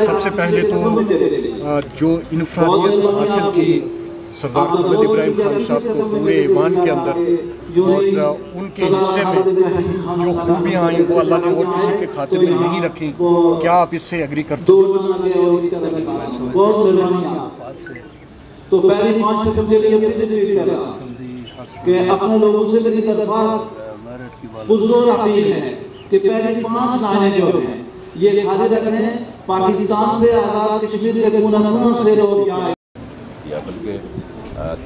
सबसे पहले तो जो इन्फरादियत हासिल की सरदार खालिद इब्राहिम खान साहब को पूरे ईमान के अंदर और उनके हिस्से में जो खूबियाँ आई वो अल्लाह ने और किसी के खातिर में नहीं रखी, क्या आप इससे एग्री करते हैं? तो पहली 5 शब्दों के लिए अपनी कर रहा कि अपने लोगों से मेरी दरख्वास्त पुरजोर अपील है कि पहली 5 लाइनें जो हैं ये खाली रखें, पाकिस्तान से आज़ाद कश्मीर के कोना-कोना से लोग यहाँ या बल्कि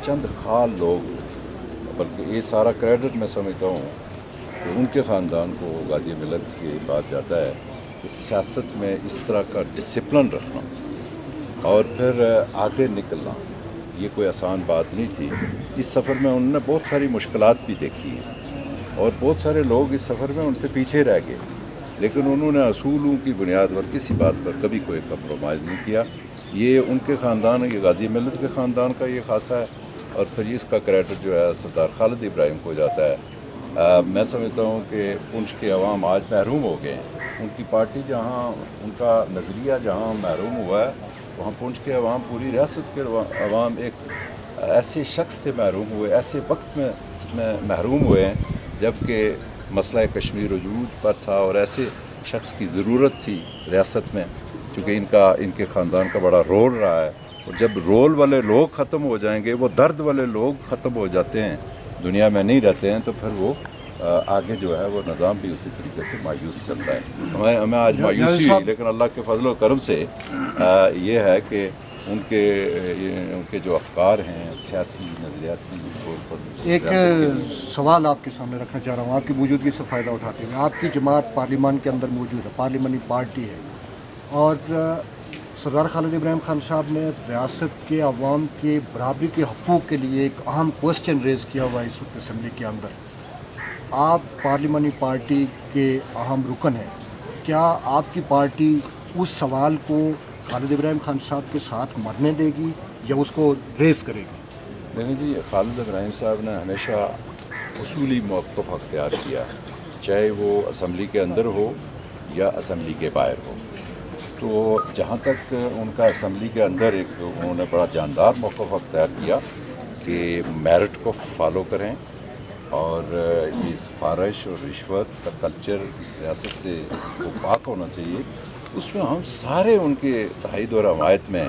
चंद खाल लोग, बल्कि ये सारा क्रेडिट मैं समझता हूँ कि उनके ख़ानदान को गाजी मिलत की बात जाता है कि सियासत में इस तरह का डिसिप्लिन रखना और फिर आगे निकलना ये कोई आसान बात नहीं थी। इस सफ़र में उन्होंने बहुत सारी मुश्किलात भी देखी हैं और बहुत सारे लोग इस सफ़र में उनसे पीछे रह गए, लेकिन उन्होंने असूलों की बुनियाद पर किसी बात पर कभी कोई कंप्रोमाइज़ नहीं किया। ये उनके ख़ानदान, ये गाजी मिलत के ख़ानदान का ये खासा है और फिर इसका क्रेडिट जो है सरदार खालिद इब्राहिम को जाता है। मैं समझता हूँ कि पुंछ के अवाम आज महरूम हो गए हैं। उनकी पार्टी जहाँ, उनका नज़रिया जहाँ महरूम हुआ है, वहाँ पुंछ के अवाम, पूरी रियासत के अवाम एक ऐसे शख्स से महरूम हुए, ऐसे वक्त में महरूम हुए हैं जबकि मसला कश्मीर वजूद पर था और ऐसे शख्स की ज़रूरत थी रियासत में, क्योंकि इनके ख़ानदान का बड़ा रोल रहा है। और जब रोल वाले लोग ख़त्म हो जाएंगे, वो दर्द वाले लोग ख़त्म हो जाते हैं, दुनिया में नहीं रहते हैं, तो फिर वो आगे जो है वो निज़ाम भी उसी तरीके से मायूस चलता है। हमें आज मायूसी हुई, लेकिन अल्लाह के फजल और करम से ये है कि उनके जो अफकार हैं सियासी नज़रियाती तौर पर। एक सवाल आपके सामने रखना चाह रहा हूँ, आपकी मौजूदगी से फ़ायदा उठाते हुए। आपकी जमात पार्लियामान के अंदर मौजूद है, पार्लियामानी पार्टी है, और सरदार खालिद इब्राहिम खान साहब ने रियासत के अवाम के बराबरी के हकूक़ के लिए एक अहम क्वेश्चन रेज़ किया हुआ है इस वक्त असम्बली के अंदर। आप पार्लियामानी पार्टी के अहम रुकन हैं, क्या आपकी पार्टी उस सवाल को खालिद इब्राहिम खान साहब के साथ मरने देगी या उसको रेज़ करेगी? देखिए जी, खालिद इब्राहिम साहब ने हमेशा उसूली मौक़िफ़ अख्तियार किया, चाहे वो असम्बली के अंदर हो या असम्बली के बाहर हो। तो जहाँ तक उनका असम्बली के अंदर एक उन्होंने बड़ा जानदार मौक़िफ़ अख्तियार किया कि मेरिट को फॉलो करें और इस फारश और रिश्वत का कल्चर इस रियासत से इसको पाक होना चाहिए। उसमें हम सारे उनके तहईद और हमायत में।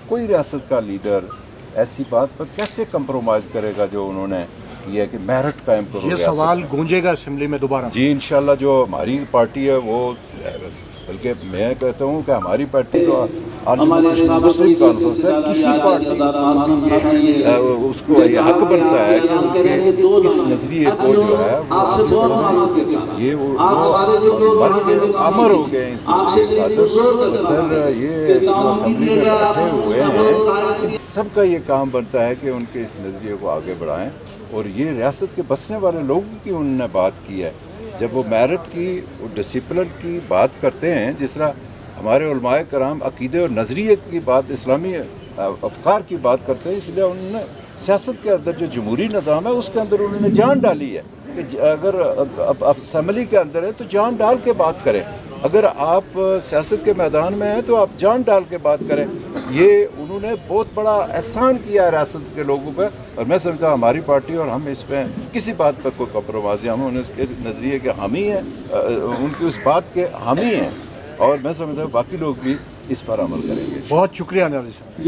कोई रियासत का लीडर ऐसी बात पर कैसे कंप्रोमाइज़ करेगा जो उन्होंने किया कि मेरिट कायम करो। ये सवाल गूंजेगा असेंबली में दोबारा? जी इंशाल्लाह। जो हमारी पार्टी है वो, बल्कि मैं कहता हूँ कि हमारी पार्टी तो मुस्लिम कॉन्फ्रेंस है, किसी पार्टी उसको ये हक बनता है कि इस नजरिए को जो है ये अमर हो गए ये असेंबली में बैठे हुए हैं, सबका ये काम बनता है कि उनके इस नजरिए को आगे बढ़ाएं। और ये रियासत के बसने वाले लोगों की उन्होंने बात की है। जब वो मेरिट की, डिसिप्लिन की बात करते हैं, जिस तरह हमारे उलमाए कराम अकीदे और नज़रिए की बात, इस्लामी अफकार की बात करते हैं, इसलिए उन्होंने सियासत के अंदर जो जमहूरी निज़ाम है उसके अंदर उन्होंने जान डाली है कि अगर अब असम्बली के अंदर है तो जान डाल के बात करें। अगर आप सियासत के मैदान में हैं तो आप जान डाल के बात करें। ये उन्होंने बहुत बड़ा एहसान किया है रियासत के लोगों पर, और मैं समझता हूँ हमारी पार्टी और हम इसमें किसी बात पर कोई कंप्रोमाइज़, हम उनके नज़रिए के हामी हैं, उनकी उस बात के हामी हैं, और मैं समझता हूँ बाकी लोग भी इस पर अमल करेंगे। बहुत शुक्रिया नाज़िर साहब।